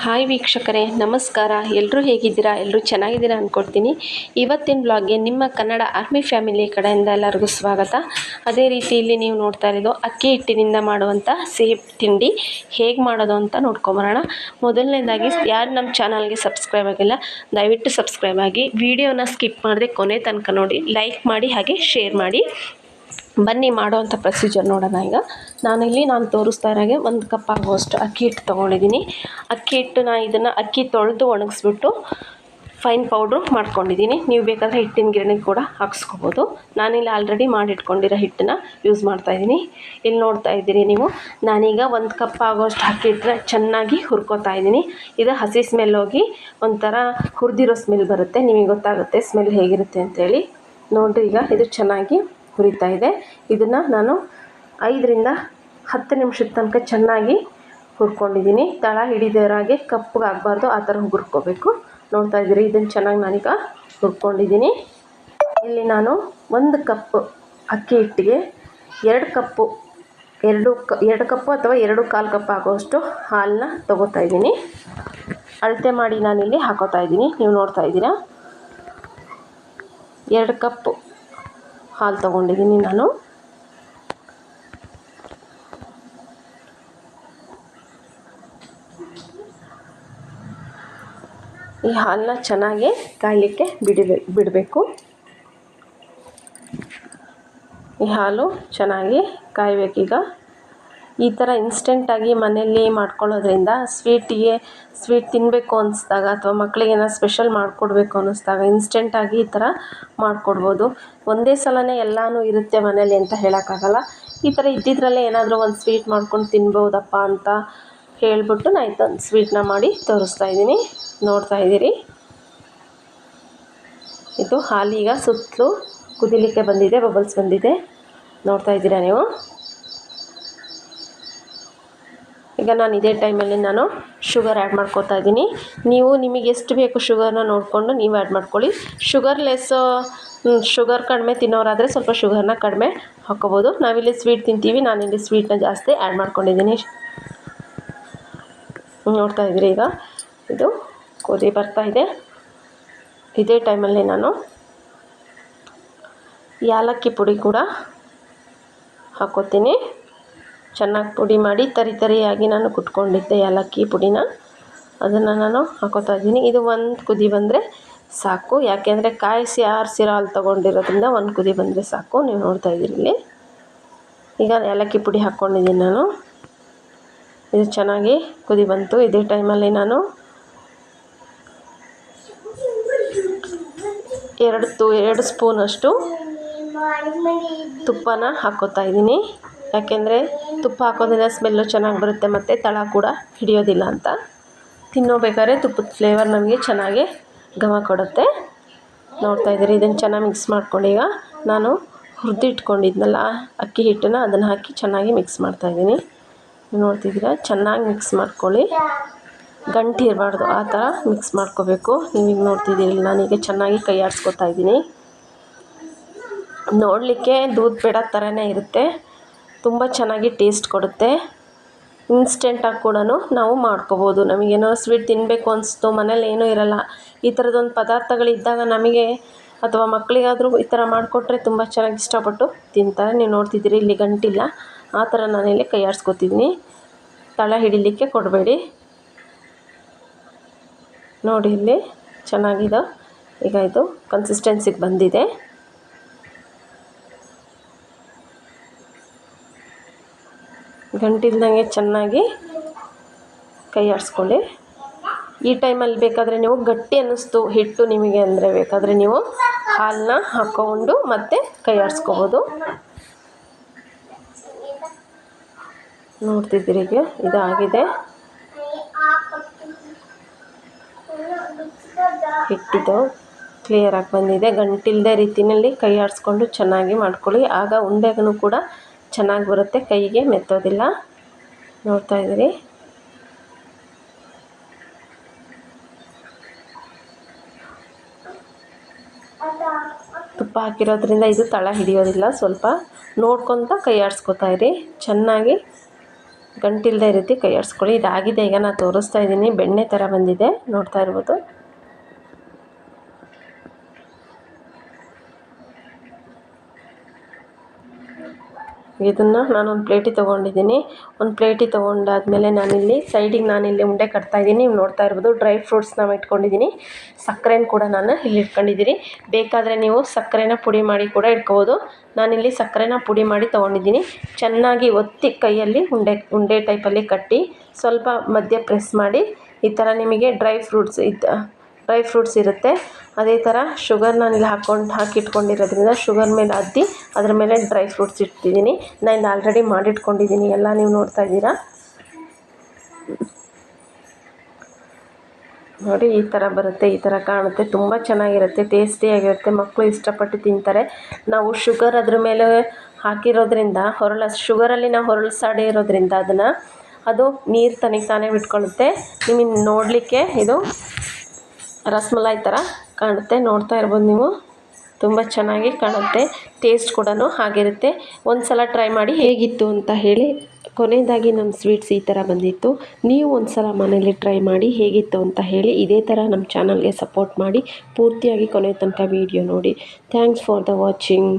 Hi ವೀಕ್ಷಕರೇ, ನಮಸ್ಕಾರ. ಎಲ್ಲರೂ ಹೇಗಿದ್ದೀರಾ? ಎಲ್ಲರೂ ಚೆನ್ನಾಗಿದ್ದೀರಾ ಅಂದ್ಕೊಳ್ತೀನಿ. ಇವತ್ತಿನ ಬ್ಲಾಗ್ಗೆ ನಿಮ್ಮ ಕನ್ನಡ ಆರ್ಮಿ ಫ್ಯಾಮಿಲಿ ಕಡೆಯಿಂದ ಎಲ್ಲರಿಗೂ ಸ್ವಾಗತ. ಅದೇ ರೀತಿ ಇಲ್ಲಿ ನೀವು ನೋಡ್ತಾ ಇರೋದು ಅಕ್ಕಿ ಹಿಟ್ಟಿನಿಂದ ಮಾಡುವಂಥ ಸಿಹಿ ತಿಂಡಿ ಹೇಗೆ ಮಾಡೋದು ಅಂತ ನೋಡ್ಕೊಂಬರೋಣ. ಮೊದಲನೇದಾಗಿ ಯಾರು ನಮ್ಮ ಚಾನಲ್ಗೆ ಸಬ್ಸ್ಕ್ರೈಬ್ ಆಗಿಲ್ಲ ದಯವಿಟ್ಟು ಸಬ್ಸ್ಕ್ರೈಬ್ ಆಗಿ, ವಿಡಿಯೋನ ಸ್ಕಿಪ್ ಮಾಡದೆ ಕೊನೆ ತನಕ ನೋಡಿ, ಲೈಕ್ ಮಾಡಿ ಹಾಗೆ ಶೇರ್ ಮಾಡಿ. ಬನ್ನಿ ಮಾಡೋವಂಥ ಪ್ರೊಸೀಜರ್ ನೋಡೋಣ. ಈಗ ನಾನು ತೋರಿಸ್ತಾ ಇರೋಂಗೆ 1 ಕಪ್ ಆಗುವಷ್ಟು ಅಕ್ಕಿ ಹಿಟ್ಟು ತೊಗೊಂಡಿದ್ದೀನಿ. ಅಕ್ಕಿ ಹಿಟ್ಟು ಇದನ್ನು ಅಕ್ಕಿ ತೊಳೆದು ಒಣಗಿಸ್ಬಿಟ್ಟು ಫೈನ್ ಪೌಡ್ರು ಮಾಡ್ಕೊಂಡಿದ್ದೀನಿ. ನೀವು ಬೇಕಾದರೆ ಹಿಟ್ಟಿನ ಗಿರಣಿ ಕೂಡ ಹಾಕ್ಸ್ಕೊಬೋದು. ನಾನಿಲ್ಲಿ ಆಲ್ರೆಡಿ ಮಾಡಿಟ್ಕೊಂಡಿರೋ ಹಿಟ್ಟನ್ನು ಯೂಸ್ ಮಾಡ್ತಾಯಿದ್ದೀನಿ. ಇಲ್ಲಿ ನೋಡ್ತಾ ಇದ್ದೀರಿ ನೀವು, ನಾನೀಗ 1 ಕಪ್ ಆಗೋಷ್ಟು ಅಕ್ಕಿ ಹಿಟ್ಟನ್ನ ಚೆನ್ನಾಗಿ ಹುರ್ಕೋತಾ ಇದ್ದೀನಿ. ಇದು ಹಸಿ ಸ್ಮೆಲ್ ಹೋಗಿ ಒಂಥರ ಹುರಿದಿರೋ ಸ್ಮೆಲ್ ಬರುತ್ತೆ, ನಿಮಗೆ ಗೊತ್ತಾಗುತ್ತೆ ಸ್ಮೆಲ್ ಹೇಗಿರುತ್ತೆ ಅಂತೇಳಿ. ನೋಡಿರಿ, ಈಗ ಇದು ಚೆನ್ನಾಗಿ ಹುರಿತಾ ಇದೆ. ಇದನ್ನು ನಾನು 5 ರಿಂದ 10 ನಿಮಿಷದ ತನಕ ಚೆನ್ನಾಗಿ ಹುರ್ಕೊಂಡಿದ್ದೀನಿ. ತಳ ಹಿಡಿದಿರಾಗೆ ಕಪ್ಪಗಾಗಬಾರ್ದು, ಆ ಥರ ಹುರ್ಕೋಬೇಕು. ನೋಡ್ತಾ ಇದ್ದೀರಿ, ಇದನ್ನು ಚೆನ್ನಾಗಿ ನಾನೀಗ ಹುರ್ಕೊಂಡಿದ್ದೀನಿ. ಇಲ್ಲಿ ನಾನು 1 ಕಪ್ ಅಕ್ಕಿ ಹಿಟ್ಟಿಗೆ 2 ಕಪ್ಪು ಅಥವಾ 2 ಕಪ್ ಆಗೋಷ್ಟು ಹಾಲನ್ನ ತೊಗೋತಾ ಇದ್ದೀನಿ. ಅಳತೆ ಮಾಡಿ ನಾನಿಲ್ಲಿ ಹಾಕೋತಾ ಇದ್ದೀನಿ. ನೀವು ನೋಡ್ತಾ ಇದ್ದೀರಾ, 2 ಕಪ್ ಹಾಲು ತೊಗೊಂಡಿದ್ದೀನಿ ನಾನು. ಈ ಹಾಲನ್ನ ಚೆನ್ನಾಗಿ ಕಾಯಲಿಕ್ಕೆ ಬಿಡಬೇಕು. ಈ ಹಾಲು ಚೆನ್ನಾಗಿ ಕಾಯಬೇಕೀಗ. ಈ ಥರ ಇನ್ಸ್ಟೆಂಟಾಗಿ ಮನೆಯಲ್ಲಿ ಮಾಡ್ಕೊಳ್ಳೋದ್ರಿಂದ ಸ್ವೀಟ್ ತಿನ್ನಬೇಕು ಅನ್ನಿಸ್ದಾಗ ಅಥವಾ ಮಕ್ಕಳಿಗೆ ಏನೋ ಸ್ಪೆಷಲ್ ಮಾಡಿಕೊಡ್ಬೇಕು ಅನ್ನಿಸ್ದಾಗ ಇನ್ಸ್ಟೆಂಟಾಗಿ ಈ ಥರ ಮಾಡಿಕೊಡ್ಬೋದು. ಒಂದೇ ಸಲನೇ ಎಲ್ಲನೂ ಇರುತ್ತೆ ಮನೇಲಿ ಅಂತ ಹೇಳೋಕ್ಕಾಗಲ್ಲ. ಈ ಥರ ಇದ್ದಿದ್ರಲ್ಲೇ ಏನಾದರೂ ಒಂದು ಸ್ವೀಟ್ ಮಾಡ್ಕೊಂಡು ತಿನ್ಬೋದಪ್ಪ ಅಂತ ಹೇಳಿಬಿಟ್ಟು ನಾನು ಇದೊಂದು ಸ್ವೀಟನ್ನ ಮಾಡಿ ತೋರಿಸ್ತಾ ಇದ್ದೀನಿ. ನೋಡ್ತಾ ಇದ್ದೀರಿ, ಇದು ಹಾಲೀಗ ಸುತ್ತಲೂ ಕುದಿಲಿಕ್ಕೆ ಬಂದಿದೆ, ಬಬಲ್ಸ್ ಬಂದಿದೆ. ನೋಡ್ತಾ ಇದ್ದೀರಾ ನೀವು. ಈಗ ನಾನು ಇದೇ ಟೈಮಲ್ಲಿ ನಾನು ಶುಗರ್ ಆ್ಯಡ್ ಮಾಡ್ಕೊತಾ ಇದ್ದೀನಿ. ನೀವು ನಿಮಗೆ ಎಷ್ಟು ಬೇಕು ಶುಗರ್ನ ನೋಡಿಕೊಂಡು ನೀವು ಆ್ಯಡ್ ಮಾಡ್ಕೊಳ್ಳಿ. ಶುಗರ್ ಕಡಿಮೆ ತಿನ್ನೋರಾದರೆ ಸ್ವಲ್ಪ ಶುಗರ್ನ ಕಡಿಮೆ ಹಾಕ್ಕೋಬೋದು. ನಾವಿಲ್ಲಿ ಸ್ವೀಟ್ ತಿಂತೀವಿ, ನಾನಿಲ್ಲಿ ಸ್ವೀಟನ್ನ ಜಾಸ್ತಿ ಆ್ಯಡ್ ಮಾಡ್ಕೊಂಡಿದ್ದೀನಿ. ನೋಡ್ತಾ ಇದ್ದೀರಿ, ಈಗ ಇದು ಕುದಿ ಬರ್ತಾ ಇದೆ. ಇದೇ ಟೈಮಲ್ಲಿ ನಾನು ಏಲಕ್ಕಿ ಪುಡಿ ಕೂಡ ಹಾಕ್ಕೋತೀನಿ. ಚೆನ್ನಾಗಿ ಪುಡಿ ಮಾಡಿ ತರಿಯಾಗಿ ನಾನು ಕುಟ್ಕೊಂಡಿದ್ದೆ ಏಲಕ್ಕಿ ಪುಡಿನ, ಅದನ್ನು ನಾನು ಹಾಕೋತಾ ಇದ್ದೀನಿ. ಇದು 1 ಕುದಿ ಬಂದರೆ ಸಾಕು, ಯಾಕೆಂದರೆ ಕಾಯಿಸಿ ಆರಿಸಿರೋ ಹಾಲು ತೊಗೊಂಡಿರೋದ್ರಿಂದ 1 ಕುದಿ ಬಂದರೆ ಸಾಕು. ನೀವು ನೋಡ್ತಾ ಇದ್ದೀರಿ ಇಲ್ಲಿ. ಈಗ ಏಲಕ್ಕಿ ಪುಡಿ ಹಾಕ್ಕೊಂಡಿದ್ದೀನಿ ನಾನು. ಇದು ಚೆನ್ನಾಗಿ ಕುದಿ ಬಂತು. ಇದೇ ಟೈಮಲ್ಲಿ ನಾನು 2 ಸ್ಪೂನಷ್ಟು ತುಪ್ಪನ ಹಾಕ್ಕೋತಾ ಇದ್ದೀನಿ. ಯಾಕೆಂದರೆ ತುಪ್ಪ ಹಾಕೋದ್ರಿಂದ ಸ್ಮೆಲ್ಲು ಚೆನ್ನಾಗಿ ಬರುತ್ತೆ ಮತ್ತು ತಳ ಕೂಡ ಹಿಡಿಯೋದಿಲ್ಲ ಅಂತ. ತಿನ್ನೋಬೇಕಾದ್ರೆ ತುಪ್ಪದ ಫ್ಲೇವರ್ ನಮಗೆ ಚೆನ್ನಾಗಿ ಘಮ ಕೊಡುತ್ತೆ. ನೋಡ್ತಾ ಇದ್ದೀರಿ, ಇದನ್ನು ಚೆನ್ನಾಗಿ ಮಿಕ್ಸ್ ಮಾಡ್ಕೊಂಡು ಈಗ ನಾನು ಹುರಿದಿಟ್ಕೊಂಡಿದ್ನಲ್ಲ ಅಕ್ಕಿ ಹಿಟ್ಟನ್ನು ಅದನ್ನು ಹಾಕಿ ಚೆನ್ನಾಗಿ ಮಿಕ್ಸ್ ಮಾಡ್ತಾಯಿದ್ದೀನಿ. ನೋಡ್ತಿದ್ದೀರಾ, ಚೆನ್ನಾಗಿ ಮಿಕ್ಸ್ ಮಾಡ್ಕೊಳ್ಳಿ, ಗಂಟು ಇರಬಾರ್ದು, ಆ ಥರ ಮಿಕ್ಸ್ ಮಾಡ್ಕೋಬೇಕು. ನೀವೀಗ ನೋಡ್ತಿದ್ದೀರಿ, ನಾನೀಗ ಚೆನ್ನಾಗಿ ಕೈ ಆಡಿಸ್ಕೊತಾ ಇದ್ದೀನಿ. ನೋಡಲಿಕ್ಕೆ ದೂದ್ ಪೇಡ ಥರನೇ ಇರುತ್ತೆ, ತುಂಬ ಚೆನ್ನಾಗಿ ಟೇಸ್ಟ್ ಕೊಡುತ್ತೆ. ಇನ್ಸ್ಟೆಂಟಾಗಿ ಕೂಡ ನಾವು ಮಾಡ್ಕೋಬೋದು. ನಮಗೇನೋ ಸ್ವೀಟ್ ತಿನ್ನಬೇಕು ಅನಿಸ್ತು, ಮನೇಲಿ ಏನೂ ಇರೋಲ್ಲ, ಈ ಥರದೊಂದು ಪದಾರ್ಥಗಳಿದ್ದಾಗ ನಮಗೆ ಅಥವಾ ಮಕ್ಕಳಿಗಾದರೂ ಈ ಥರ ಮಾಡಿಕೊಟ್ರೆ ತುಂಬ ಚೆನ್ನಾಗಿ ಇಷ್ಟಪಟ್ಟು ತಿಂತಾರೆ. ನೀವು ನೋಡ್ತಿದ್ದೀರಿ, ಇಲ್ಲಿ ಗಂಟಿಲ್ಲ, ಆ ಥರ ನಾನಿಲ್ಲಿ ಕೈ ಆಡಿಸ್ಕೊತಿದ್ದೀನಿ. ತಳ ಹಿಡಿಲಿಕ್ಕೆ ಕೊಡಬೇಡಿ. ನೋಡಿ, ಇಲ್ಲಿ ಚೆನ್ನಾಗಿದೆ. ಈಗ ಇದು ಕನ್ಸಿಸ್ಟೆನ್ಸಿಗೆ ಬಂದಿದೆ. ಗಂಟಿಲ್ದಂಗೆ ಚೆನ್ನಾಗಿ ಕೈ ಆಡಿಸ್ಕೊಳ್ಳಿ. ಈ ಟೈಮಲ್ಲಿ ಬೇಕಾದರೆ ನೀವು ಗಟ್ಟಿ ಅನ್ನಿಸ್ತು ಹಿಟ್ಟು ನಿಮಗೆ ಅಂದರೆ ಬೇಕಾದರೆ ನೀವು ಹಾಲನ್ನ ಹಾಕ್ಕೊಂಡು ಮತ್ತೆ ಕೈ ಆಡಿಸ್ಕೋಬೋದು. ನೋಡ್ತಿದ್ದೀರಿ, ಈಗ ಇದಾಗಿದೆ. ಹಿಟ್ಟಿದು ಕ್ಲಿಯರಾಗಿ ಬಂದಿದೆ. ಗಂಟಿಲ್ಲದೆ ರೀತಿಯಲ್ಲಿ ಕೈ ಆಡಿಸ್ಕೊಂಡು ಚೆನ್ನಾಗಿ ಮಾಡ್ಕೊಳ್ಳಿ, ಆಗ ಉಂಡೆಗೂ ಕೂಡ ಚೆನ್ನಾಗಿ ಬರುತ್ತೆ, ಕೈಗೆ ಮೆತ್ತೋದಿಲ್ಲ. ನೋಡ್ತಾ ಇದ್ದೀರಿ, ತುಪ್ಪ ಹಾಕಿರೋದ್ರಿಂದ ಇದು ತಳ ಹಿಡಿಯೋದಿಲ್ಲ. ಸ್ವಲ್ಪ ನೋಡ್ಕೊತ ಕೈ ಆಡಿಸ್ಕೊತಾ ಇರಿ, ಚೆನ್ನಾಗಿ ಗಂಟಿಲ್ಲದೆ ರೀತಿ ಕೈ ಆಡಿಸ್ಕೊಳ್ಳಿ. ಇದಾಗಿದೆ. ಈಗ ನಾನು ತೋರಿಸ್ತಾ ಇದ್ದೀನಿ, ಬೆಣ್ಣೆ ಥರ ಬಂದಿದೆ, ನೋಡ್ತಾ ಇರ್ಬೋದು. ಇದನ್ನು ನಾನೊಂದು ಪ್ಲೇಟಿಗೆ ತೊಗೊಂಡಿದ್ದೀನಿ. ಒಂದು ಪ್ಲೇಟಿಗೆ ತೊಗೊಂಡಾದ್ಮೇಲೆ ನಾನಿಲ್ಲಿ ಉಂಡೆ ಕಟ್ತಾಯಿದ್ದೀನಿ. ನೀವು ನೋಡ್ತಾ ಇರ್ಬೋದು, ಡ್ರೈ ಫ್ರೂಟ್ಸ್ ನಾವು ಇಟ್ಕೊಂಡಿದ್ದೀನಿ. ಸಕ್ಕರೆನ ಕೂಡ ನಾನು ಇಲ್ಲಿ ಇಟ್ಕೊಂಡಿದ್ದೀನಿ. ಬೇಕಾದರೆ ನೀವು ಸಕ್ಕರೆನ ಪುಡಿ ಮಾಡಿ ಕೂಡ ಇಟ್ಕೋಬೋದು. ನಾನಿಲ್ಲಿ ಸಕ್ಕರೆನ ಪುಡಿ ಮಾಡಿ ತೊಗೊಂಡಿದ್ದೀನಿ. ಚೆನ್ನಾಗಿ ಒತ್ತಿ ಕೈಯಲ್ಲಿ ಉಂಡೆ ಟೈಪಲ್ಲಿ ಕಟ್ಟಿ ಸ್ವಲ್ಪ ಮಧ್ಯ ಪ್ರೆಸ್ ಮಾಡಿ ಈ ಥರ ನಿಮಗೆ ಡ್ರೈ ಫ್ರೂಟ್ಸ್ ಇರುತ್ತೆ. ಅದೇ ಥರ ಶುಗರ್ ನಾನಿಲ್ಲಿ ಹಾಕಿಟ್ಕೊಂಡಿರೋದ್ರಿಂದ ಶುಗರ್ ಮೇಲೆ ಅದ್ದಿ ಅದ್ರ ಮೇಲೆ ಡ್ರೈ ಫ್ರೂಟ್ಸ್ ಇಟ್ಟಿದ್ದೀನಿ. ನಾನು ಆಲ್ರೆಡಿ ಮಾಡಿಟ್ಕೊಂಡಿದ್ದೀನಿ ಎಲ್ಲ, ನೀವು ನೋಡ್ತಾ ಇದ್ದೀರಾ ನೋಡಿ. ಈ ಥರ ಬರುತ್ತೆ, ಈ ಥರ ಕಾಣುತ್ತೆ. ತುಂಬ ಚೆನ್ನಾಗಿರುತ್ತೆ, ಟೇಸ್ಟಿಯಾಗಿರುತ್ತೆ. ಮಕ್ಕಳು ಇಷ್ಟಪಟ್ಟು ತಿಂತಾರೆ. ನಾವು ಶುಗರ್ ಅದ್ರ ಮೇಲೆ ಹಾಕಿರೋದ್ರಿಂದ ಶುಗರಲ್ಲಿ ನಾವು ಹೊರಳಿಸಾಡಿ ಇರೋದ್ರಿಂದ ಅದು ನೀರು ತಾನೇ ಬಿಟ್ಕೊಳ್ಳುತ್ತೆ. ನಿಮಗೆ ನೋಡಲಿಕ್ಕೆ ಇದು ರಸಮಲೈ ಥರ ಕಾಣುತ್ತೆ, ನೋಡ್ತಾ ಇರ್ಬೋದು ನೀವು. ತುಂಬ ಚೆನ್ನಾಗಿ ಕಾಣುತ್ತೆ, ಟೇಸ್ಟ್ ಕೂಡ ಹಾಗಿರುತ್ತೆ. ಒಂದು ಸಲ ಟ್ರೈ ಮಾಡಿ ಹೇಗಿತ್ತು ಅಂತ ಹೇಳಿ. ಕೊನೆಯದಾಗಿ ನಮ್ಮ ಸ್ವೀಟ್ಸ್ ಈ ಥರ ಬಂದಿತ್ತು. ನೀವು ಒಂದು ಸಲ ಮನೇಲಿ ಟ್ರೈ ಮಾಡಿ ಹೇಗಿತ್ತು ಅಂತ ಹೇಳಿ. ಇದೇ ಥರ ನಮ್ಮ ಚಾನಲ್ಗೆ ಸಪೋರ್ಟ್ ಮಾಡಿ, ಪೂರ್ತಿಯಾಗಿ ಕೊನೆ ತನಕ ವೀಡಿಯೋ ನೋಡಿ. Thanks for the watching.